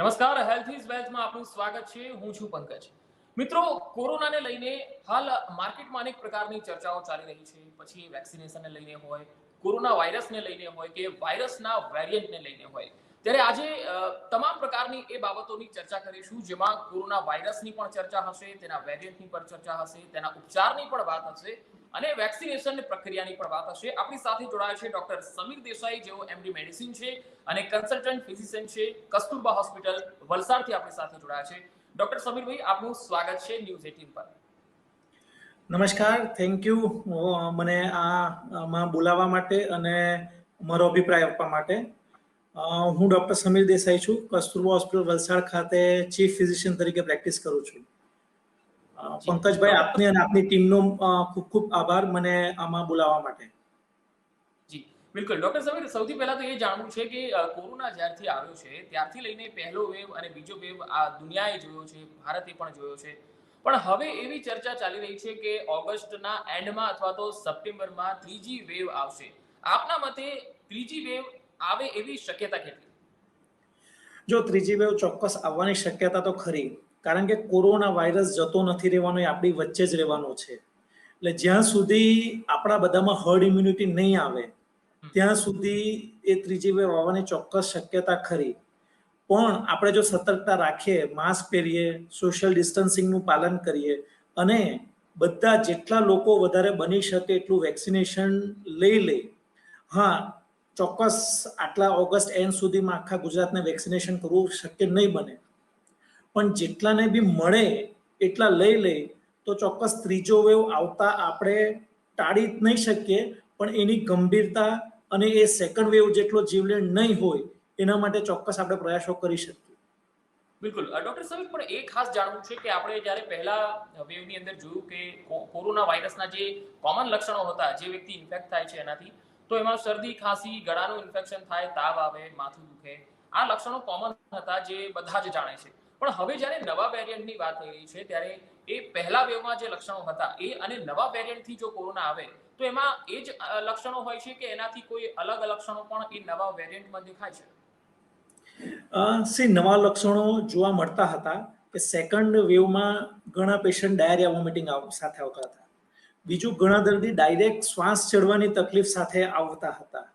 નમસ્કાર, health is વેલ્થમાં આપનું સ્વાગત છે. હું છું પંકજ. મિત્રો, કોરોનાને લઈને હાલ માર્કેટમાં અનેક પ્રકારની ચર્ચાઓ ચાલી રહી છે. પછી વેક્સિનેશનને લઈને હોય, કોરોના વાયરસને લઈને હોય કે વાયરસના વેરિયન્ટને લઈને હોય. ત્યારે આજે તમામ પ્રકારની એ બાબતોની ચર્ચા કરીશું, જેમાં કોરોના વાયરસની પણ ચર્ચા હશે, તેના વેરિયન્ટની પણ ચર્ચા હશે, તેના ઉપચારની પણ વાત હશે અને વેક્સિનેશન પ્રક્રિયાની પણ વાત હશે. આપણી સાથે જોડાયા છે ડોક્ટર સમીર દેસાઈ, જેઓ એમડી મેડિસિન છે અને કન્સલ્ટન્ટ ફિઝિશિયન છે, કસ્તુરબા હોસ્પિટલ વલસાડથી આપણી સાથે જોડાયા છે. ડોક્ટર સમીરભાઈ, આપનું સ્વાગત છે ન્યૂઝ 18 પર. નમસ્કાર, થેન્ક યુ મને આમાં બોલાવવા માટે અને મારો અભિપ્રાય આપવા માટે. હું ડૉક્ટર સમીર દેસાઈ છું, કસ્તુરબા હોસ્પિટલ વલસાડ ખાતે ચીફ ફિઝિશિયન તરીકે પ્રેક્ટિસ કરું છું. જી પંકજભાઈ, આપની અને આપની ટીમનો ખૂબ ખૂબ આભાર મને આમાં બોલાવવા માટે. જી બિલકુલ. ડોક્ટર સમીર, સૌથી પહેલા તો એ જાણવું છે કે કોરોના જ્યારથી આવ્યો છે ત્યારથી લઈને પહેલો વેવ અને બીજો વેવ આ દુનિયાએ જોયો છે, ભારતે પણ જોયો છે. પણ હવે એવી ચર્ચા ચાલી રહી છે કે ઓગસ્ટના એન્ડમાં અથવા તો સપ્ટેમ્બરમાં ત્રીજી વેવ આવશે. આપના મતે ત્રીજી વેવ આવે એવી શક્યતા કેટલી? જો ત્રીજી વેવ ચોક્કસ આવવાની શક્યતા તો ખરી, કારણ કે કોરોના વાયરસ જતો નથી રહેવાનો, એ આપણી વચ્ચે જ રહેવાનો છે. એટલે જ્યાં સુધી આપણા બધામાં હર્ડ ઇમ્યુનિટી નહીં આવે ત્યાં સુધી એ ત્રીજી વેવ આવવાની ચોક્કસ શક્યતા ખરી. પણ આપણે જો સતર્કતા રાખીએ, માસ્ક પહેરીએ, સોશિયલ ડિસ્ટન્સિંગનું પાલન કરીએ અને બધા જેટલા લોકો વધારે બની શકે એટલું વેક્સિનેશન લઈ લે. હા, ચોક્કસ આટલા ઓગસ્ટ એન્ડ સુધીમાં આખા ગુજરાતને વેક્સિનેશન કરવું શક્ય નહીં બને, પણ જેટલાને બી મળે એટલા લઈ લે તો ચોક્કસ ત્રીજો વેવ આવતા આપણે ટાળી નહીં શકીએ, પણ એની ગંભીરતા અને એ સેકન્ડ વેવ જેટલો જીવલેણ નહીં હોય એના માટે ચોક્કસ આપણે પ્રયાસો કરી શકીએ. બિલકુલ. ડોક્ટર સમીર, પણ એ ખાસ જાણવું છે કે આપણે જ્યારે પહેલા વેવની અંદર જોયું કે કોરોના વાયરસના જે કોમન લક્ષણો હતા, જે વ્યક્તિ ઇન્ફેક્ટ થાય છે એનાથી, તો એમાં શરદી, ખાંસી, ગળાનું ઇન્ફેક્શન થાય, તાવ આવે, માથું દુખે, આ લક્ષણો કોમન હતા, જે બધા જ જાણે છે. પણ હવે જ્યારે નવા વેરિયન્ટની વાત થઈ રહી છે ત્યારે એ પહેલા વેવમાં જે લક્ષણો હતા એ અને નવા વેરિયન્ટથી જો કોરોના આવે તો એમાં એ જ લક્ષણો હોય છે કે એનાથી કોઈ અલગ લક્ષણો પણ એ નવા વેરિયન્ટમાં દેખાય છે? નવા લક્ષણો જોવા મળતા હતા કે સેકન્ડ વેવમાં ઘણા પેશન્ટ ડાયરિયા વોમિટિંગ સાથે આવતા હતા. બીજું, ઘણા દર્દી ડાયરેક્ટ શ્વાસ ચડવાની તકલીફ સાથે આવતા હતા.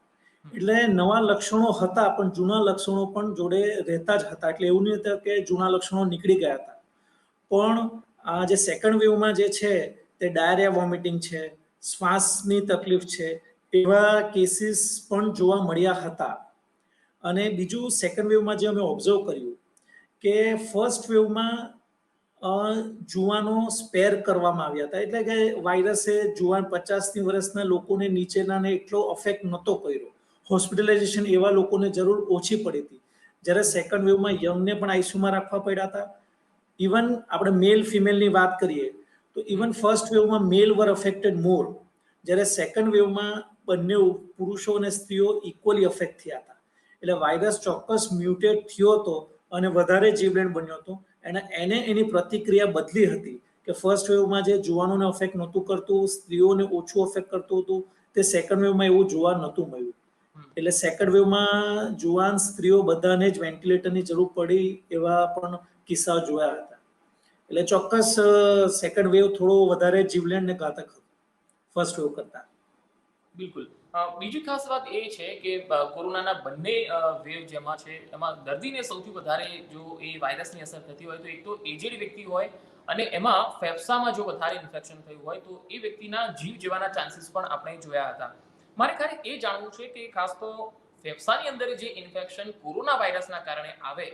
એટલે નવા લક્ષણો હતા, પણ જૂના લક્ષણો પણ જોડે રહેતા જ હતા. એટલે એવું નહીં હતું કે જૂના લક્ષણો નીકળી ગયા હતા. પણ આ જે સેકન્ડ વેવમાં જે છે તે ડાયરિયા વોમિટિંગ છે, શ્વાસની તકલીફ છે, એવા કેસીસ પણ જોવા મળ્યા હતા. અને બીજું, સેકન્ડ વેવમાં જે અમે ઓબ્ઝર્વ કર્યું કે ફર્સ્ટ વેવમાં જુવાનો સ્પેર કરવામાં આવ્યા હતા. એટલે કે વાયરસે જુવાન 50 વર્ષના લોકોને નીચેનાને એટલો અફેક્ટ નહોતો કર્યો. હોસ્પિટલાઇઝેશન એવા લોકોને જરૂર ઓછી પડી હતી. જ્યારે સેકન્ડ વેવમાં યંગને પણ આઈસીયુમાં રાખવા પડ્યા હતા. ઇવન આપણે મેલ ફિમેલની વાત કરીએ તો ઇવન ફર્સ્ટ વેવમાં મેલ વર અફેક્ટેડ મોર, જ્યારે સેકન્ડ વેવમાં બંને પુરુષો અને સ્ત્રીઓ ઇક્વલી અફેક્ટ થયા હતા. એટલે વાયરસ ચોક્કસ મ્યુટેટ થયો હતો અને વધારે જીવલેણ બન્યો હતો. એને એની પ્રતિક્રિયા બદલી હતી કે ફર્સ્ટ વેવમાં જે જુવાનોને અફેક્ટ નહોતું કરતું, સ્ત્રીઓને ઓછું અફેક્ટ કરતું હતું, તે સેકન્ડ વેવમાં એવું જોવા નહોતું મળ્યું. એટલે સેકન્ડ વેવમાં જુવાન સ્ત્રીઓ બધાને જ વેન્ટિલેટરની જરૂર પડી એવા પણ કિસ્સાઓ જોયા હતા. એટલે ચોક્કસ સેકન્ડ વેવ થોડો વધારે જીવલેણ ને ઘાતક હતો ફર્સ્ટ વેવ કરતા. બિલકુલ. બીજી ખાસ વાત એ છે કે કોરોનાના બંને વેવ જેમાં છે એમાં દર્દીને સૌથી વધારે જો એ વાયરસની અસર થતી હોય તો એક તો એજેડ વ્યક્તિ હોય અને એમાં ફેફસામાં જો વધારે ઇન્ફેક્શન થયું હોય તો એ વ્યક્તિના જીવ જવાના ચાન્સીસ પણ આપણે જોયા હતા. મારે ખાલી એ જાણવું છે કે ખાસ તો ફેફસાની અંદર જે ઇન્ફેક્શન કોરોના વાયરસના કારણે આવે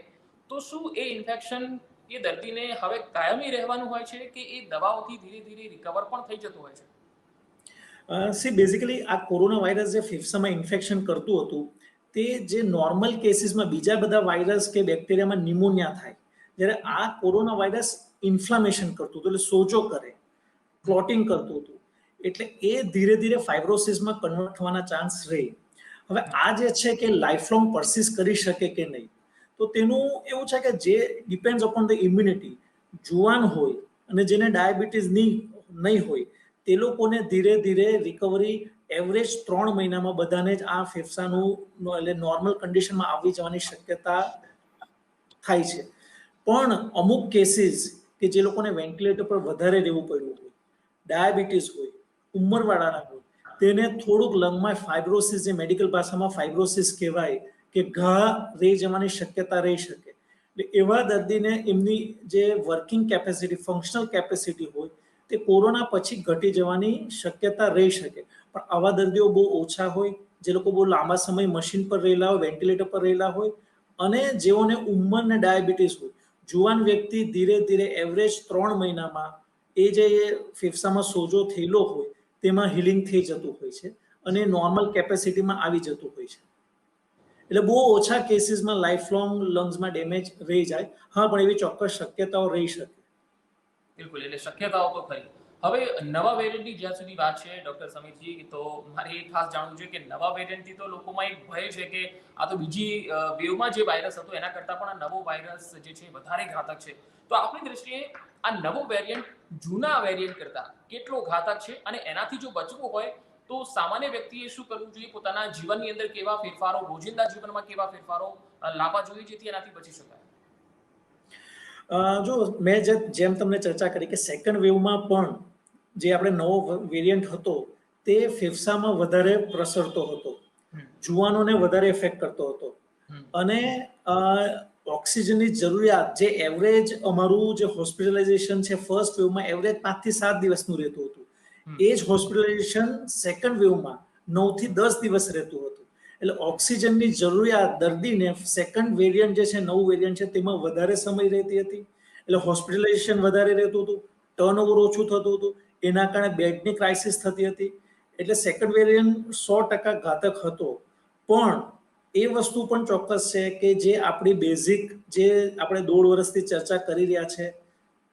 તો શું એ ઇન્ફેક્શન એ દર્દીને હવે કાયમી રહેવાનું હોય છે કે એ દવાઓથી ધીરે ધીરે રિકવર પણ થઈ જતું હોય છે? બેઝિકલી આ કોરોના વાયરસ જે ફેફસામાં ઇન્ફેક્શન કરતું હતું તે જે નોર્મલ કેસીસમાં બીજા બધા વાયરસ કે બેક્ટેરિયામાં નિમોનિયા થાય, જ્યારે આ કોરોના વાયરસ ઇન્ફ્લામેશન કરતું હતું, એટલે સોજો કરે, ક્લોટિંગ કરતું હતું. એટલે એ ધીરે ધીરે ફાઇબ્રોસિસમાં કન્વર્ટ થવાના ચાન્સ રહે. હવે આ જે છે કે લાઈફ લોંગ પરસિસ કરી શકે કે નહીં, તો તેનું એવું છે કે જે ડિપેન્ડ્સ અપોન ધ ઇમ્યુનિટી. જુવાન હોય અને જેને ડાયાબિટીસ નહીં હોય તે લોકોને ધીરે ધીરે રિકવરી એવરેજ 3 મહિનામાં બધાને જ આ ફેફસાનું એટલે નોર્મલ કન્ડિશનમાં આવી જવાની શક્યતા થાય છે. પણ અમુક કેસીસ કે જે લોકોને વેન્ટિલેટર પર વધારે રહેવું પડ્યું હોય, ડાયાબિટીસ હોય, ઉંમરવાળાના હોય, તેને થોડુંક લંગમાં ફાઇબ્રોસિસ, જે મેડિકલ ભાષામાં ફાઇબ્રોસિસ કહેવાય, કે ઘા રહી જવાની શક્યતા રહી શકે. એટલે એવા દર્દીને એમની જે વર્કિંગ કેપેસિટી, ફંક્શનલ કેપેસિટી હોય, તે કોરોના પછી ઘટી જવાની શક્યતા રહી શકે. પણ આવા દર્દીઓ બહુ ઓછા હોય, જે લોકો બહુ લાંબા સમય મશીન પર રહેલા હોય, વેન્ટિલેટર પર રહેલા હોય, અને જેઓને ઉંમર ને ડાયાબિટીસ હોય. જુવાન વ્યક્તિ ધીરે ધીરે એવરેજ 3 મહિનામાં એ જે ફેફસામાં સોજો થયેલો હોય તેમાં હિલિંગ થઈ જતું હોય છે અને નોર્મલ કેપેસિટીમાં આવી જતું હોય છે. એટલે બહુ ઓછા કેસીસમાં લાઈફ લોંગ લંગ્સમાં ડેમેજ રહી જાય. હા, પણ એવી ચોક્કસ શક્યતાઓ રહી શકે. બિલકુલ, એટલે શક્યતાઓ તો ખરી. હવે નવા વેરિયન્ટની જ્યાં સુધી વાત છે ડોક્ટર સમીરજી, તો મારે એ ખાસ જાણવું છે કે નવા વેરિયન્ટથી તો લોકોમાં એક ભય છે કે આ તો બીજી વેવમાં જે વાયરસ હતો એના કરતાં પણ આ નવો વાયરસ જે છે વધારે ઘાતક છે. તો આપણી દ્રષ્ટિએ આ નવો વેરિયન્ટ જૂના વેરિયન્ટ કરતાં કેટલો ઘાતક છે, અને એનાથી જો બચવું હોય તો સામાન્ય વ્યક્તિએ શું કરવું જોઈએ? પોતાના જીવનની અંદર કેવા ફેરફારો, રોજિંદા જીવનમાં કેવા ફેરફારો લાવવા જોઈએ જેથી એનાથી બચી શકાય? જો મેં જેમ તમને ચર્ચા કરી કે સેકન્ડ વેવમાં પણ જે આપણે નવો વેરિયન્ટ હતો તે ફેફસામાં વધારે પ્રસરતો હતો, જુવાનોને વધારે ઇફેક્ટ કરતો હતો, અને ઓક્સિજનની જરૂરિયાત, જે એવરેજ અમારું જે હોસ્પિટલાઇઝેશન છે ફર્સ્ટ વેવમાં એવરેજ 5 થી 7 દિવસનું રહેતું હતું, એ જ હોસ્પિટલાઇઝેશન સેકન્ડ વેવમાં 9 થી 10 દિવસ રહેતું હતું. એટલે ઓક્સિજનની જરૂરિયાત દર્દીને સેકન્ડ વેરિયન્ટ જે છે, નવું વેરિયન્ટ છે, તેમાં વધારે સમય રહેતી હતી. એટલે હોસ્પિટલાઇઝેશન વધારે રહેતું હતું, ટર્નઓવર ઓછું થતું હતું, એના કારણે બેડની ક્રાઇસિસ થતી હતી. એટલે સેકન્ડ વેરિયન્ટ 100% ઘાતક હતો. પણ એ વસ્તુ પણ ચોક્કસ છે કે જે આપણી બેઝિક, જે આપણે 1.5 વર્ષથી ચર્ચા કરી રહ્યા છે,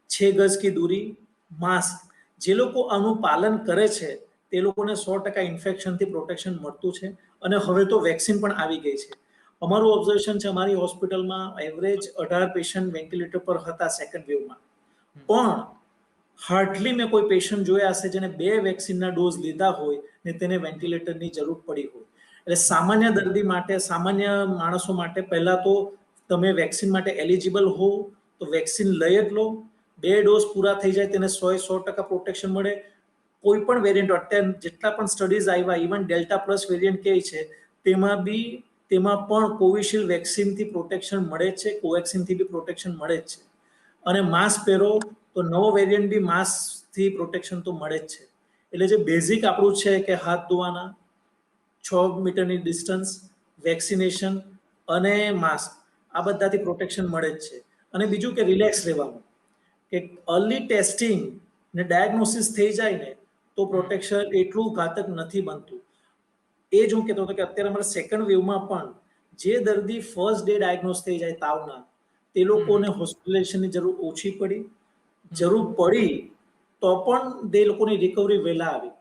6 ગજ કી દૂરી, માસ્ક, જે લોકો આનું પાલન કરે છે તે લોકોને 100% ઇન્ફેક્શનથી પ્રોટેક્શન મળતું છે. અને હવે તો વેક્સિન પણ આવી ગઈ છે. અમારું ઓબ્ઝર્વેશન છે, અમારી હોસ્પિટલમાં એવરેજ 18 પેશન્ટ વેન્ટિલેટર પર હતા સેકન્ડ વેવમાં. પણ હાર્ડલી મેં કોઈ પેશન્ટ જોયા હશે જેને 2 વેક્સિનના ડોઝ લીધા હોય ને તેને વેન્ટિલેટરની જરૂર પડી હોય. એટલે સામાન્ય દર્દી માટે, સામાન્ય માણસો માટે પહેલા તો તમે વેક્સિન માટે એલિજિબલ હો તો વેક્સિન લઈ જ લો. 2 ડોઝ પૂરા થઈ જાય તેને 100% પ્રોટેક્શન મળે. કોઈ પણ વેરિયન્ટ, અત્યારે જેટલા પણ સ્ટડીઝ આવ્યા, ઇવન ડેલ્ટા પ્લસ વેરિયન્ટ કહે છે, તેમાં પણ કોવિશિલ્ડ વેક્સિનથી પ્રોટેક્શન મળે જ છે, કોવેક્સિનથી બી પ્રોટેક્શન મળે જ છે. અને માસ્ક પહેરો તો નવો વેરિયન્ટ બી માસ્કથી પ્રોટેક્શન તો મળે જ છે. એટલે જે બેઝિક આપણું છે કે હાથ ધોવાના, 6 મીટરની ડિસ્ટન્સ, વેક્સિનેશન અને માસ્ક, આ બધાથી પ્રોટેક્શન મળે જ છે. અને બીજું કે રિલેક્સ રહેવાનું, કે અર્લી ટેસ્ટિંગ ને ડાયગ્નોસિસ થઈ જાય ને તો પ્રોટેક્શન એટલું ઘાતક નથી બનતું. એ જ હું કહેતો હતો કે અત્યારે અમારા સેકન્ડ વેવમાં પણ જે દર્દી ફર્સ્ટ ડે ડાયગ્નોસ થઈ જાય તાવના, તે લોકોને હોસ્પિટલાઇઝેશનની જરૂર ઓછી પડી. જરૂર પડી તો પણ તે લોકોની રિકવરી વહેલા આવી.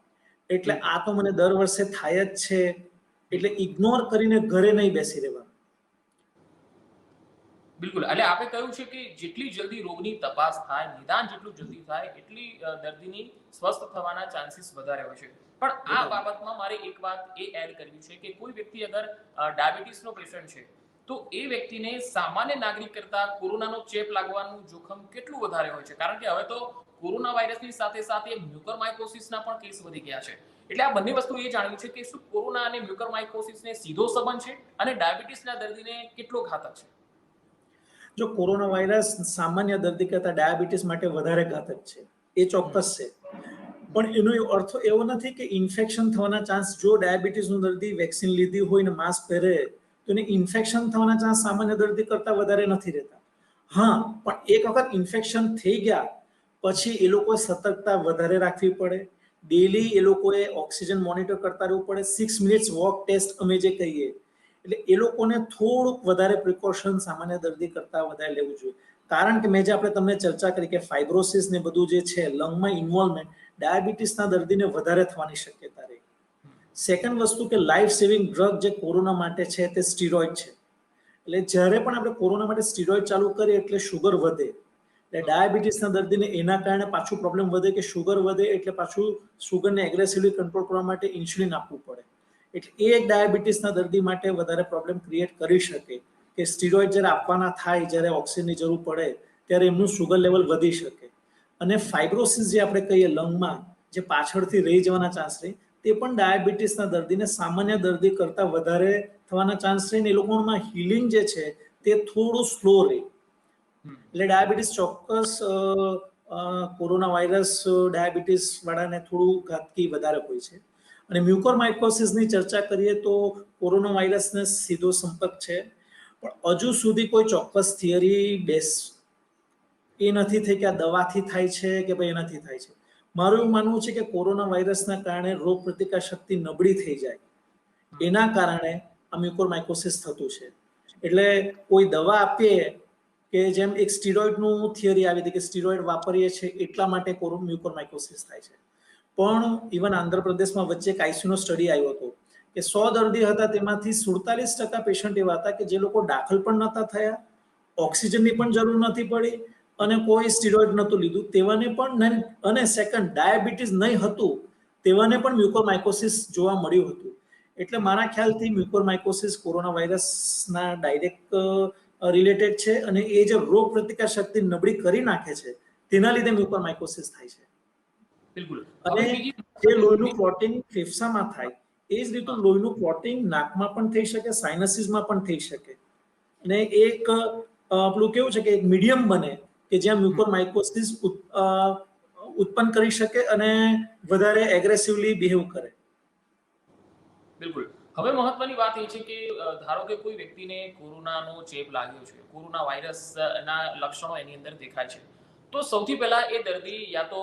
એટલે આ તો મને દર વર્ષે થાય જ છે, એટલે ઇગ્નોર કરીને ઘરે નહીં બેસી રહેવાનું. બિલકુલ, એટલે આપણે કહ્યું છે કે જેટલી જલ્દી રોગની તપાસ થાય, નિદાન જેટલું જલ્દી થાય, એટલી દર્દીની સ્વસ્થ થવાના ચાન્સીસ વધારે હોય છે. પણ આ બાબતમાં મારે એક વાત એ એડ કરવી છે કે કોઈ વ્યક્તિ અગર ડાયાબિટીસનો પેશન્ટ છે તો એ વ્યક્તિને સામાન્ય નાગરિક કરતા કોરોનાનો ચેપ લાગવાનું જોખમ કેટલું વધારે હોય છે? કારણ કે હવે તો કોરોના વાયરસની સાથે સાથે મ્યુકરમાઇકોસિસના પણ કેસ વધી ગયા છે. એટલે આ બંને વસ્તુ એ જાણવી છે કે શું કોરોના અને મ્યુકરમાઇકોસિસને સીધો સંબંધ છે, અને ડાયાબિટીસના દર્દીને કેટલો ઘાતક છે? જો કોરોના વાયરસ સામાન્ય દર્દી કરતા ડાયાબિટીસ માટે વધારે ઘાતક છે, એ ચોક્કસ છે. પણ એનો અર્થ એવો નથી કે ઇન્ફેક્શન થવાના ચાન્સ, જો ડાયાબિટીસનું દર્દી વેક્સિન લીધી હોય ને માસ્ક પહેરે તો એને ઇન્ફેક્શન થવાના ચાન્સ સામાન્ય દર્દી કરતા વધારે નથી રહેતા. હા, પણ એક વખત ઇન્ફેક્શન થઈ ગયા પછી એ લોકોએ સતર્કતા વધારે રાખવી પડે. ડેલી એ લોકોએ ઓક્સિજન મોનિટર કરતા રહેવું પડે. 6 મિનિટ્સ વોક ટેસ્ટ અમે જે કહીએ, એટલે એ લોકોને થોડુંક વધારે પ્રિકોશન સામાન્ય દર્દી કરતા વધારે લેવું જોઈએ. કારણ કે મેં જે આપણે તમને ચર્ચા કરી કે ફાઇબ્રોસિસ ને બધું જે છે, લંગમાં ઇન્વોલ્વમેન્ટ, ડાયાબિટીસના દર્દીને વધારે થવાની શક્યતા રહે. સેકન્ડ વસ્તુ કે લાઈફ સેવિંગ ડ્રગ જે કોરોના માટે છે તે સ્ટીરોઇડ છે. એટલે જ્યારે પણ આપણે કોરોના માટે સ્ટીરોઇડ ચાલુ કરીએ એટલે શુગર વધે. એટલે ડાયાબિટીસના દર્દીને એના કારણે પાછું પ્રોબ્લેમ વધે કે શુગર વધે, એટલે પાછું શુગરને એગ્રેસિવલી કંટ્રોલ કરવા માટે ઇન્સ્યુલિન આપવું પડે. એટલે એ એક ડાયાબિટીસના દર્દી માટે વધારે પ્રોબ્લેમ ક્રિએટ કરી શકે કે સ્ટીરોઇડ જ્યારે આપવાના થાય, જ્યારે ઓક્સિજનની જરૂર પડે ત્યારે એમનું સુગર લેવલ વધી શકે. અને ફાઇબ્રોસિસ જે આપણે કહીએ લંગમાં, જે પાછળથી રહી જવાના ચાન્સ રહે, તે પણ ડાયાબિટીસના દર્દીને સામાન્ય દર્દી કરતાં વધારે થવાના ચાન્સ રહીને એ લોકોમાં હિલિંગ જે છે તે થોડું સ્લો રહે. એટલે ડાયાબિટીસ ચોક્કસ કોરોના વાયરસ ડાયાબિટીસ વાળાને થોડું ઘાતકી વધારે હોય છે. અને મ્યુકોરમાઇકોસિસની ચર્ચા કરીએ તો કોરોના વાયરસને સીધો સંપર્ક છે, પણ હજુ સુધી કોઈ ચોક્કસ થિયરી એ નથી થઈ કે આ દવાથી થાય છે કે ભાઈ એનાથી થાય છે. મારું એવું માનવું છે કે કોરોના વાયરસના કારણે રોગ પ્રતિકાર શક્તિ નબળી થઈ જાય, એના કારણે આ મ્યુકોરમાઇકોસિસ થતું છે. એટલે કોઈ દવા આપીએ કે જેમ એક સ્ટીરોઇડનું થિયરી આવી હતી કે સ્ટીરોઇડ વાપરીએ છીએ એટલા માટે મ્યુકોરમાઇકોસિસ થાય છે. પણ ઇવન આંધ્રપ્રદેશમાં વચ્ચે એક આઈસીયુનો સ્ટડી આવ્યો હતો કે 100 દર્દી હતા, તેમાંથી 47% પેશન્ટ એવા હતા કે જે લોકો દાખલ પણ નહોતા થયા, ઓક્સિજનની પણ જરૂર નથી પડી અને કોઈ સ્ટીરોઇડ નહોતું લીધું, તેવાને પણ, અને સેકન્ડ ડાયાબિટીસ નહીં હતું તેવાને પણ મ્યુકોરમાઇકોસિસ જોવા મળ્યું હતું. એટલે મારા ખ્યાલથી મ્યુકોરમાઇકોસિસ કોરોના વાયરસના ડાયરેક્ટ રિલેટેડ છે, અને એ જે રોગ પ્રતિકાર શક્તિ નબળી કરી નાખે છે તેના લીધે મ્યુકોરમાઇકોસિસ થાય છે. બિલકુલ. અને જે લોહીનું ક્લોટિંગ ફેફસામાં થાય, એ જ રીતે લોહીનું ક્લોટિંગ નાકમાં પણ થઈ શકે, સાઇનસીસમાં પણ થઈ શકે. અને એક પેલું કેવું છે કે એક મીડિયમ બને કે જ્યાં મ્યુકોરમાઇકોસિસ ઉત્પન્ન કરી શકે અને વધારે એગ્રેસિવલી બિહેવ કરે. બિલકુલ. હવે મહત્વની વાત એ છે કે ધારો કે કોઈ વ્યક્તિને કોરોનાનો ચેપ લાગ્યો છે, કોરોના વાયરસના લક્ષણો એની અંદર દેખાય છે, તો સૌથી પહેલા એ દર્દી યા તો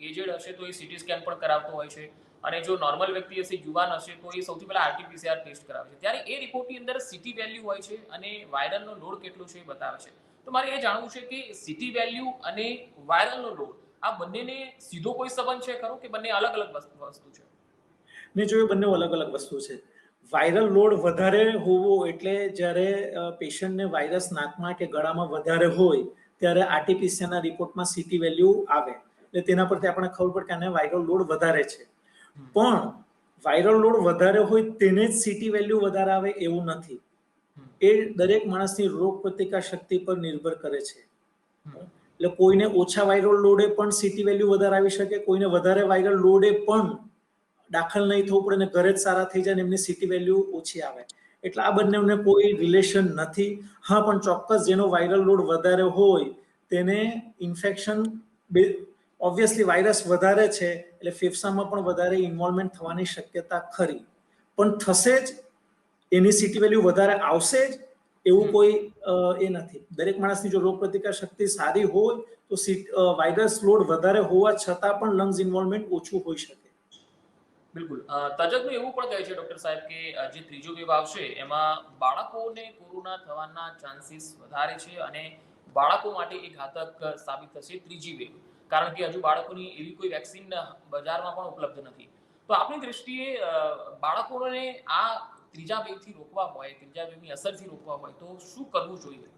એજેડ હશે તો એ સીટી સ્કેન પણ કરાવતો હોય છે, અને જો નોર્મલ વ્યક્તિ હશે, યુવાન હશે, તો એ સૌથી પહેલા આરટીપીસીઆર ટેસ્ટ કરાવે છે. ત્યારે એ રિપોર્ટની અંદર સીટી વેલ્યુ હોય છે અને વાયરલનો લોડ કેટલો છે એ બતાવે છે. તો મારે એ જાણવું છે કે સીટી વેલ્યુ અને વાયરલનો લોડ આ બંનેને સીધો કોઈ સંબંધ છે ખરો કે બંને અલગ અલગ વસ્તુ છે? મેં જોયું બંને અલગ અલગ વસ્તુ છે. વાયરલ લોડ વધારે હોવો એટલે જ્યારે પેશન્ટને વાયરસ નાકમાં કે ગળામાં વધારે હોય ત્યારે આરટીપીસીઆરના રિપોર્ટમાં સીટી વેલ્યુ આવે, એટલે તેના પરથી આપણને ખબર પડે કે આને વાયરલ લોડ વધારે છે. પણ વાયરલ લોડ વધારે હોય તેને જ સીટી વેલ્યુ વધારે આવે એવું નથી. એ દરેક માણસની રોગ પ્રતિકાર શક્તિ પર નિર્ભર કરે છે. એટલે કોઈને ઓછા વાયરલ લોડે પણ સીટી વેલ્યુ વધારે આવી શકે, કોઈને વધારે વાયરલ લોડે પણ દાખલ નહીં થવું પડે ને ઘરે જ સારા થઈ જાય ને એમની સીટી વેલ્યુ ઓછી આવે. એટલે આ બંનેને કોઈ રિલેશન નથી. હા, પણ ચોક્કસ જેનો વાયરલ લોડ વધારે હોય તેને ઇન્ફેક્શન, ઓબ્વિયસલી વાયરસ વધારે છે એટલે ફેફસામાં પણ વધારે ઇન્વોલ્વમેન્ટ થવાની શક્યતા ખરી, પણ થશે જ, એની સીટી વેલ્યુ વધારે આવશે જ એવું કોઈ એ નથી. દરેક માણસની જો રોગ પ્રતિકાર શક્તિ સારી હોય તો વાયરસ લોડ વધારે હોવા છતાં પણ લંગ્સ ઇન્વોલ્વમેન્ટ ઓછું હોઈ શકે. બિલકુલ. તજજ્ઞો એવું પણ કહે છે ડોક્ટર સાહેબ કે જે ત્રીજો વેવ આવશે એમાં બાળકોને કોરોના થવાના ચાન્સીસ વધારે છે, અને બાળકો માટે એ ઘાતક સાબિત થશે ત્રીજી વેવ, કારણ કે હજુ બાળકોની એવી કોઈ વેક્સિન બજારમાં પણ ઉપલબ્ધ નથી. તો આપની દ્રષ્ટિએ બાળકોને આ ત્રીજા વેવથી રોકવા હોય, ત્રીજા વેવની અસરથી રોકવા હોય તો શું કરવું જોઈએ?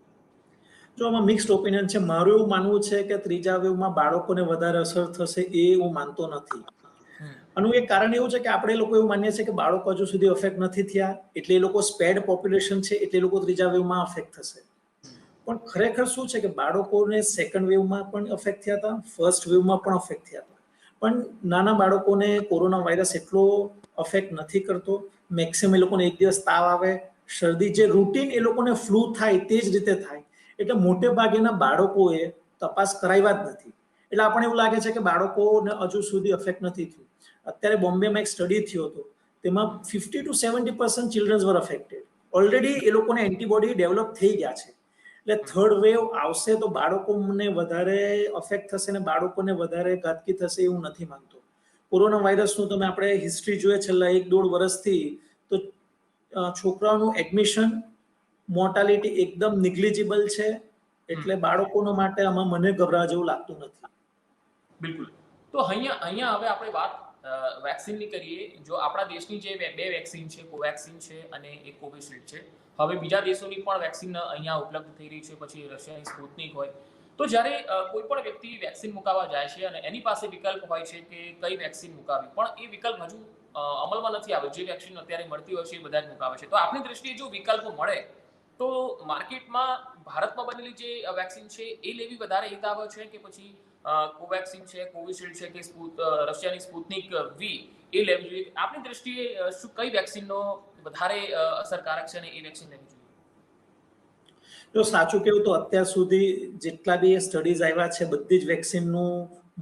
જો આમાં મિક્સ્ડ ઓપિનિયન છે. મારું એવું માનવું છે કે ત્રીજા વેવમાં બાળકોને વધારે અસર થશે એ હું માનતો નથી. આનું એક કારણ એવું છે કે આપણે લોકો એવું માનીએ છીએ કે બાળકો હજુ સુધી અફેક્ટ નથી થયા એટલે એ લોકો સ્પેડ પોપ્યુલેશન છે એટલે એ લોકો ત્રીજા વેવમાં અફેક્ટ થશે. પણ ખરેખર શું છે કે બાળકોને સેકન્ડ વેવમાં પણ અફેક્ટ થયા હતા, ફર્સ્ટ વેવમાં પણ અફેક્ટ થયા હતા, પણ નાના બાળકોને કોરોના વાયરસ એટલો અફેક્ટ નથી કરતો. મેક્સિમમ એ લોકોને એક દિવસ તાવ આવે, શરદી, જે રૂટીન એ લોકોને ફ્લૂ થાય તે જ રીતે થાય. એટલે મોટે ભાગેના બાળકોએ તપાસ કરાવ્યા જ નથી. એટલે આપણને એવું લાગે છે કે બાળકોને હજુ સુધી અફેક્ટ નથી થયું. અત્યારે બોમ્બેમાં એક સ્ટડી થયો હતો, તેમાં 50 to 70% childrens were affected. Already એ લોકોને એન્ટીબોડી ડેવલપ થઈ ગયા છે. એટલે થર્ડ વેવ આવશે તો બાળકોને વધારે અફેક્ટ થશે ને બાળકોને વધારે ઘાતકી થશે એવું નથી માનતો. કોરોના વાયરસનું તમે આપણે હિસ્ટ્રી જોઈએ છેલ્લા 1-1.5 વર્ષથી, તો છોકરાઓનું એડમિશન મોર્ટાલિટી એકદમ નિગ્લિજિબલ છે. એટલે બાળકોનો માટે આમાં મને ગભરાવા જેવું લાગતું નથી. બિલકુલ. તો અહીંયા હવે આપણે વાત વેક્સિનની કરીએ. જો આપણા દેશની જે બે વેક્સિન છે, કોવેક્સિન છે અને એક કોવિશિલ્ડ છે, હવે બીજા દેશોની પણ વેક્સિન અહીંયા ઉપલબ્ધ થઈ રહી છે, પછી રશિયાની સ્પુતનિક હોય. તો જ્યારે કોઈ પણ વ્યક્તિ વેક્સિન મુકાવવા જાય છે અને એની પાસે વિકલ્પ હોય છે કે કઈ વેક્સિન મુકાવી, પણ એ વિકલ્પ હજુ અમલમાં નથી આવ્યો. જે વેક્સિન અત્યારે મળતી હોય છે એ બધા જ મુકાવે છે. તો આપણી દ્રષ્ટિએ જો વિકલ્પ મળે તો માર્કેટમાં ભારતમાં બનેલી જે વેક્સિન છે એ લેવી વધારે હિતાવહ છે કે પછી કોવેક્સિન છે, કોવિશિલ્ડ છે કે રશિયાની સ્પુતનિક વી એ લેવી જોઈએ? આપની દ્રષ્ટિએ શું કઈ વેક્સિનનો વધારે અસરકારક છે અને એ વેક્સિન લેવી જોઈએ? જો સાચું કેવું તો અત્યાર સુધી જેટલા બી સ્ટડીઝ આવ્યા છે બધી જ વેક્સિનનું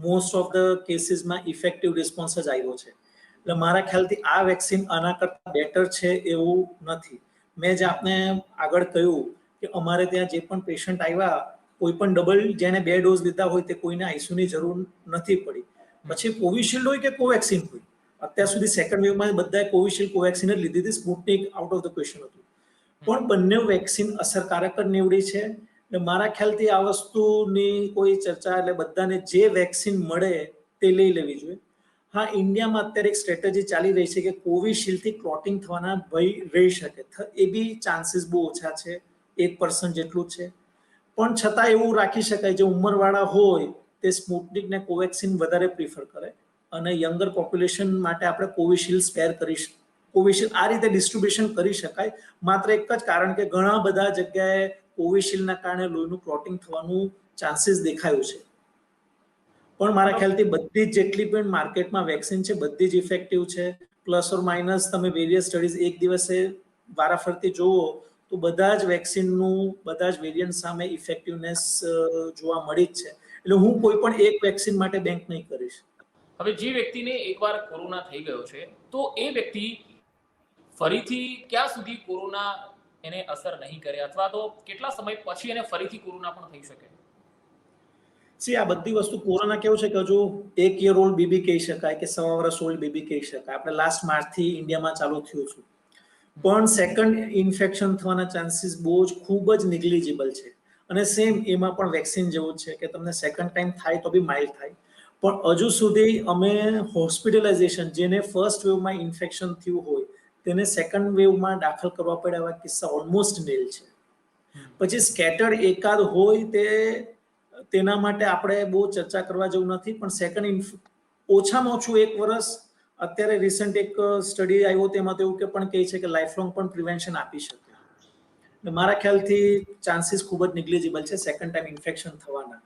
મોસ્ટ ઓફ ધ કેસીસમાં ઇફેક્ટિવ રિસ્પોન્સ જ આવ્યો છે. એટલે મારા ખ્યાલથી આ વેક્સિન આના કરતાં બેટર છે એવું નથી. મેં જે આપને આગળ કહ્યું કે અમારે ત્યાં જે પણ પેશન્ટ આવ્યા કોઈ પણ ડબલ જેને 2 ડોઝ લીધા હોય તે કોઈને આઈસીયુની જરૂર નથી પડી. પછી કોવિશિલ્ડ હોય કે કોવેક્સિન હોય, અત્યાર સુધી સેકન્ડ વેવમાં બધાએ કોવિશિલ્ડ કોવેક્સિન જ લીધી હતી, Sputnik out of the question હતું. પણ બંને વેક્સિન અસરકારક જ નીવડી છે. એટલે મારા ખ્યાલથી આ વસ્તુની કોઈ ચર્ચા, એટલે બધાને જે વેક્સિન મળે તે લઈ લેવી જોઈએ. હા, ઇન્ડિયામાં અત્યારે એક સ્ટ્રેટેજી ચાલી રહી છે કે કોવિશિલ્ડથી ક્લોટિંગ થવાના ભય રહી શકે, એ બી ચાન્સીસ બહુ ઓછા છે, 1% જેટલું છે. પણ છતાં એવું રાખી શકાય જે ઉંમરવાળા હોય તે સ્પુટનિક ને કોવેક્સિન વધારે પ્રિફર કરે, અને યંગર પોપ્યુલેશન માટે આપણે કોવિશિલ્ડ સ્પેર કરી કોવિશિલ્ડ આ રીતે ડિસ્ટ્રીબ્યુશન કરી શકાય. માત્ર એક જ કારણ કે ઘણા બધા જગ્યાએ કોવિશિલ્ડના કારણે લોહીનું ક્લોટિંગ થવાનું ચાન્સીસ દેખાયું છે. પણ મારા ખ્યાલથી બધી જ જેટલી પણ માર્કેટમાં વેક્સિન છે બધી જ ઇફેક્ટિવ છે. પ્લસ ઓર માઇનસ તમે વેરિયસ સ્ટડીઝ એક દિવસે વારાફરતી જુઓ તો બધા જ વેક્સિનનું બધા જ વેરિયન્ટ સામે ઇફેક્ટિવનેસ જોવા મળી જ છે. એટલે હું કોઈ પણ એક વેક્સિન માટે બેંક નહીં કરીશ. હવે જે વ્યક્તિને એકવાર કોરોના થઈ ગયો છે તો એ વ્યક્તિ ફરીથી ક્યાં સુધી કોરોના એને અસર નહીં કરે, અથવા તો કેટલા સમય પછી એને ફરીથી કોરોના પણ થઈ શકે? આ બધી વસ્તુ કોરોના કેવું છે કે હજુ 1 યર ઓલ્ડ બેબી કહી શકાય કે 1.25 વર્ષ ઓલ્ડ બેબી કહી શકાય. આપણે લાસ્ટ માર્ચથી ઇન્ડિયામાં ચાલુ થયું છે, પણ સેકન્ડ ઇન્ફેક્શન થવાના ચાન્સીસ બહુ જ ખૂબ જ નિગ્લિજિબલ છે. અને સેમ એમાં પણ વેક્સિન જેવું છે કે તમને સેકન્ડ ટાઈમ થાય તો બી માઇલ્ડ થાય. પણ હજુ સુધી અમે હોસ્પિટલાઇઝેશન, જેને ફર્સ્ટ વેવમાં ઇન્ફેક્શન થયું હોય તેને સેકન્ડ વેવમાં દાખલ કરવા પડે એવા કિસ્સા ઓલમોસ્ટ નીલ છે. પછી સ્કેટર્ડ એકાદ હોય તેના માટે આપણે બહુ ચર્ચા કરવા જેવું નથી, પણ સેકન્ડ ઓછામાં ઓછું 1 વર્ષ. અત્યારે રિસન્ટ એક સ્ટડી આવ્યો તેમાં તો એવું કે પણ કહે છે કે લાઈફ લોંગ પણ પ્રિવેન્શન આપી શકે. મારા ખ્યાલથી ચાન્સીસ ખૂબ જ નિગ્લિજિબલ છે સેકન્ડ ટાઈમ ઇન્ફેક્શન થવાના.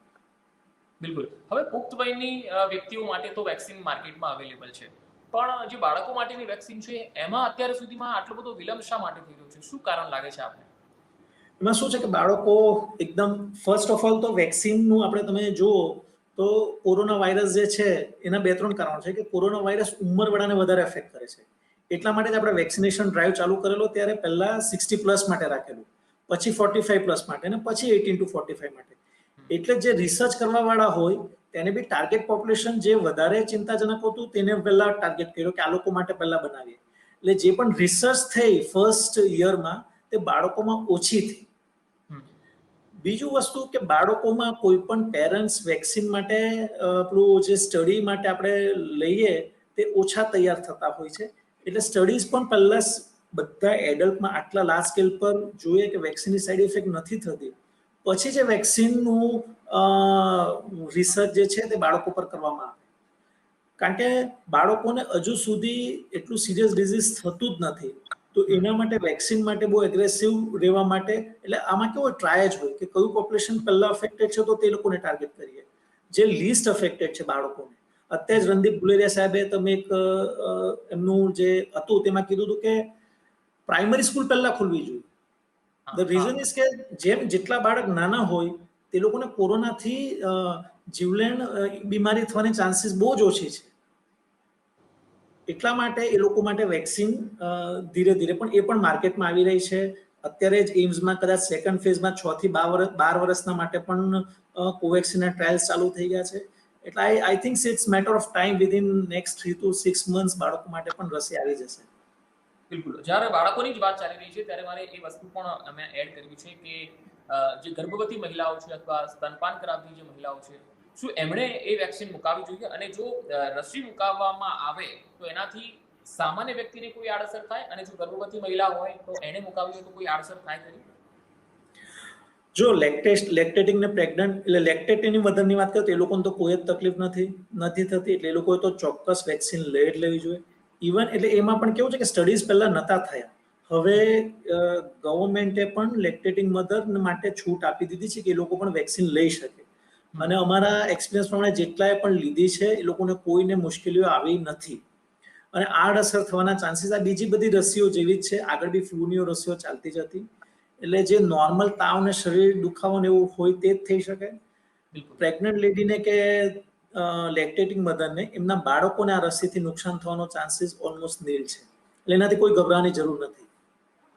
બિલકુલ. હવે પુખ્ત વયની વ્યક્તિઓ માટે તો વેક્સિન માર્કેટમાં અવેલેબલ છે, પણ જે બાળકો માટેની વેક્સિન છે એમાં અત્યાર સુધીમાં આટલો બધો વિલંબ શા માટે થઈ રહ્યો છે? શું કારણ લાગે છે આપને? એમાં શું છે કે બાળકો એકદમ ફર્સ્ટ ઓફ ઓલ તો વેક્સિનનું આપણે તમે જુઓ તો કોરોના વાયરસ જે છે એના 2-3 કારણો છે કે કોરોના વાયરસ ઉંમરવાળાને વધારે અફેક્ટ કરે છે. એટલા માટે જ આપણે વેક્સિનેશન ડ્રાઈવ ચાલુ કરેલો ત્યારે પહેલા 60+ માટે રાખેલું, પછી 45+ માટે અને પછી 18 to 45 માટે. એટલે જે રિસર્ચ કરવા વાળા હોય તેને બી ટાર્ગેટ પોપ્યુલેશન જે વધારે ચિંતાજનક હતું તેને પહેલા ટાર્ગેટ કર્યો કે આ લોકો માટે પહેલા બનાવીએ. એટલે જે પણ રિસર્ચ થઈ ફર્સ્ટ યરમાં તે બાળકોમાં ઓછી થઈ. બીજું વસ્તુ કે બાળકોમાં કોઈ પણ પેરેન્ટ્સ વેક્સિન માટે આપણું જે સ્ટડી માટે આપણે લઈએ તે ઓછા તૈયાર થતા હોય છે. એટલે સ્ટડીઝ પણ પહેલા બધા એડલ્ટમાં આટલા લાર્જ સ્કેલ પર જોઈએ કે વેક્સિનની સાઈડ ઇફેક્ટ નથી થતી, પછી જે વેક્સિનનું રિસર્ચ જે છે તે બાળકો પર કરવામાં આવે. કારણ કે બાળકોને હજુ સુધી એટલું સિરિયસ ડિઝીઝ થતું જ નથી, તો એના માટે વેક્સિન માટે બહુ એગ્રેસિવ રહેવા માટે એટલે આમાં કેવો ટ્રાય જ હોય કે કયું પોપ્યુલેશન પહેલા અફેક્ટેડ છે તો તે લોકોને ટાર્ગેટ કરીએ, જે લીસ્ટ અફેક્ટેડ છે બાળકોને. અત્યારે જ રણદીપ ગુલેરિયા સાહેબે તમે એક એમનું જે હતું તેમાં કીધું હતું કે પ્રાઇમરી સ્કૂલ પહેલા ખોલવી જોઈએ. ધ રીઝન ઇઝ કે જેટલા બાળક નાના હોય તે લોકોને કોરોનાથી જીવલેણ બીમારી થવાની ચાન્સીસ બહુ જ ઓછી છે. એટલા માટે એ લોકો માટે વેક્સિન ધીરે ધીરે પણ એ પણ માર્કેટમાં આવી રહી છે. અત્યારે જ એમ્સમાં કદાચ સેકન્ડ ફેઝમાં 6 થી 12 વર્ષના માટે પણ કોવેક્સિનના ટ્રાયલ્સ ચાલુ થઈ ગયા છે. એટલે I think it's matter of time, within next 3 to 6 months બાળકો માટે પણ રસી આવી જશે. બિલકુલ. જ્યારે બાળકોની જ વાત ચાલી રહી છે ત્યારે મારે એ વસ્તુ પણ અમે એડ કરવી છે કે જે ગર્ભવતી મહિલાઓ છે અથવા સ્તનપાન કરાવતી જે મહિલાઓ છે, શું એમણે એ વેક્સિન મુકાવવી જોઈએ? અને જો રસી મુકાવવામાં આવે તો એનાથી સામાન્ય વ્યક્તિને કોઈ આડઅસર થાય, અને જો ગર્ભવતી મહિલા હોય તો એને મુકાવવી હોય તો કોઈ આડઅસર થાય ખરી? જો લેક્ટેટિંગ ને પ્રેગ્નન્ટ એટલે લેક્ટેટિંગ મધરની વાત કરીએ તો એ લોકોને તો કોઈ જ તકલીફ નથી થતી, એટલે એ લોકોએ તો ચોક્કસ વેક્સિન લઈ જ લેવી જોઈએ. ઇવન એટલે એમાં પણ કેવું છે કે સ્ટડીઝ પહેલા નતા થયા, હવે ગવર્મેન્ટે પણ લેક્ટેટિંગ મધર માટે છૂટ આપી દીધી છે કે એ લોકો પણ વેક્સિન લઈ શકે. અને અમારા એક્સપિરિયન્સ પ્રમાણે જેટલાએ પણ લીધી છે એ લોકોને કોઈને મુશ્કેલીઓ આવી નથી. અને આડઅસર થવાના ચાન્સીસ આ બીજી બધી રસીઓ જેવી જ છે. આગળ બી ફ્લૂની રસીઓ ચાલતી જ હતી. એટલે જે નોર્મલ તાવ ને શરીર દુખાવો ને એવું હોય તે જ થઈ શકે. પ્રેગ્નન્ટ લેડીને કે લેક્ટેટિંગ મધરને એમના બાળકોને આ રસીથી નુકસાન થવાનો ચાન્સીસ ઓલમોસ્ટ નીલ છે. એટલે એનાથી કોઈ ગભરાવાની જરૂર નથી.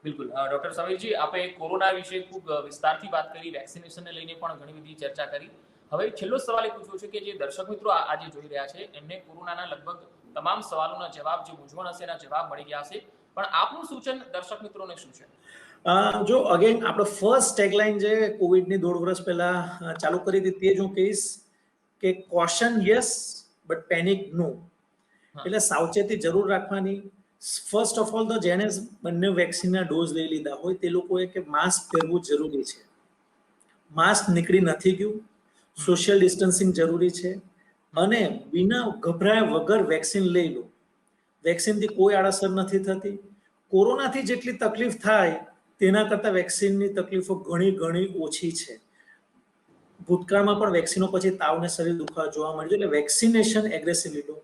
બિલકુલ ડોક્ટર સમીરજી, આપણે કોરોના વિશે ખૂબ વિસ્તારથી વાત કરી, વેક્સિનેશનને લઈને પણ ઘણી બધી ચર્ચા કરી. હવે છેલ્લો સવાલ એ પૂછવો છે કે જે દર્શક મિત્રો આજે જોઈ રહ્યા છે એમને કોરોનાના લગભગ તમામ સવાલોના જવાબ, જે મૂંઝવણ હશે એના જવાબ મળી ગયા હશે, પણ આપનું સૂચન દર્શક મિત્રોને શું છે? જો અગેન આપણો ફર્સ્ટ ટેગલાઇન જે કોવિડની 1.5 વર્ષ પહેલા ચાલુ કરી હતી તે જ હું કહીશ કે કોશન યસ બટ પેનિક નો. એટલે સાવચેતી જરૂર રાખવાની. ફર્સ્ટ ઓફ ઓલ તો જેને બંને વેક્સિનના ડોઝ લઈ લીધા હોય તે લોકોએ કે માસ્ક પહેરવું જરૂરી છે. માસ્ક નીકળી નથી ગયું, સોશિયલ ડિસ્ટન્સિંગ જરૂરી છે, અને વિના ગભરાયા વગર વેક્સિન લઈ લો. વેક્સિનથી કોઈ આડઅસર નથી થતી. કોરોનાથી જેટલી તકલીફ થાય તેના કરતાં વેક્સિનની તકલીફો ઘણી ઘણી ઓછી છે. ભૂતકાળમાં પણ વેક્સિનો પછી તાવને શરીર દુખાવા જોવા મળ્યું. એટલે વેક્સિનેશન એગ્રેસિવલી લો.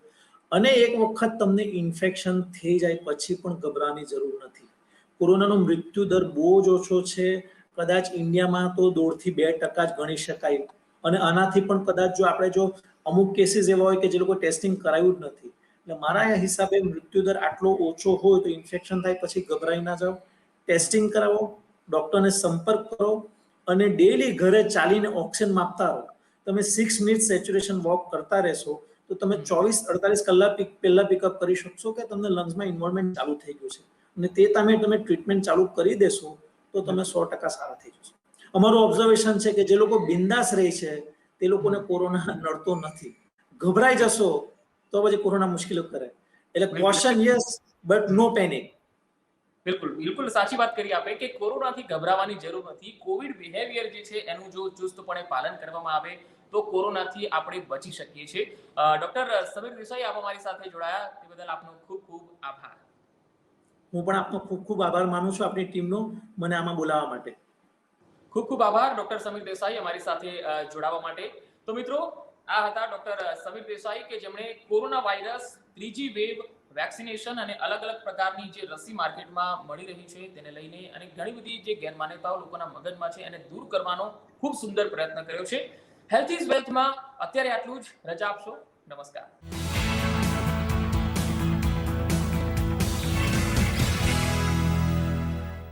અને એક વખત તમને ઇન્ફેક્શન થઈ જાય પછી પણ ગભરાવાની જરૂર નથી. કોરોનાનો મૃત્યુ દર બહુ જ ઓછો છે. કદાચ ઇન્ડિયામાં તો 1.5% જ ગણી શકાય. અને આનાથી પણ કદાચ જો અમુક કેસીસ એવા હોય કે જે લોકો ટેસ્ટિંગ કરાયું જ નથી. એટલે મારા હિસાબે મૃત્યુદર આટલો ઓછો હોય તો ઇન્ફેક્શન થાય પછી ગભરાઈ ના જાઓ. ટેસ્ટિંગ કરાવો, ડોક્ટરને સંપર્ક કરો, અને ડેલી ઘરે ચાલીને ઓક્સિજન માપતા રહો. તમે 6 મિનિટ સેચ્યુરેશન વોક કરતા રહેશો તો તમે 24-48 કલાક પહેલા પિકઅપ કરી શકશો કે તમને લંગ્સમાં ઇન્વોલ્વમેન્ટ ચાલુ થઈ ગયું છે. અને તે તમે ટ્રીટમેન્ટ ચાલુ કરી દેશો તો તમે 100% સારા થઈ જશો. અમારું ઓબ્ઝર્વેશન છે કે જે લોકો બિંદાસ રહે છે તે લોકોને કોરોના નડતો નથી. ગભરાઈ જશો તો પછી કોરોના મુશ્કેલી કરે. એટલે caution yes but no panic. બિલકુલ બિલકુલ સાચી વાત કરી આપે કે કોરોનાથી ગભરાવાની જરૂર નથી. કોવિડ બિહેવિયર જે છે એનું જો ચુસ્તપણે પાલન કરવામાં આવે તો કોરોનાથી આપણે બચી શકીએ છીએ. ડોક્ટર સમીર દેસાઈ, આપ અમારી સાથે જોડાયા તે બદલ આપનો ખૂબ ખૂબ આભાર. હું પણ આપનો ખૂબ ખૂબ આભાર માનું છું આપની ટીમનો મને આમાં બોલાવવા માટે. ખૂબ ખૂબ આભાર ડોક્ટર સમીર દેસાઈ અમારી સાથે જોડાવા માટે. તો મિત્રો, આ હતા ડોક્ટર સમીર દેસાઈ કે જેમણે કોરોના વાયરસ, ત્રીજી વેવ, વેક્સિનેશન અને અલગ અલગ પ્રકારની જે રસી માર્કેટમાં મળી રહી છે તેને લઈને અને ઘણી બધી જે ગેરમાન્યતાઓ લોકોના મગજમાં છે એને દૂર કરવાનો ખૂબ સુંદર પ્રયત્ન કર્યો છે. હેલ્થ ઇઝ વેલ્થમાં અત્યારે આટલું જ. રજા આપશો. નમસ્કાર.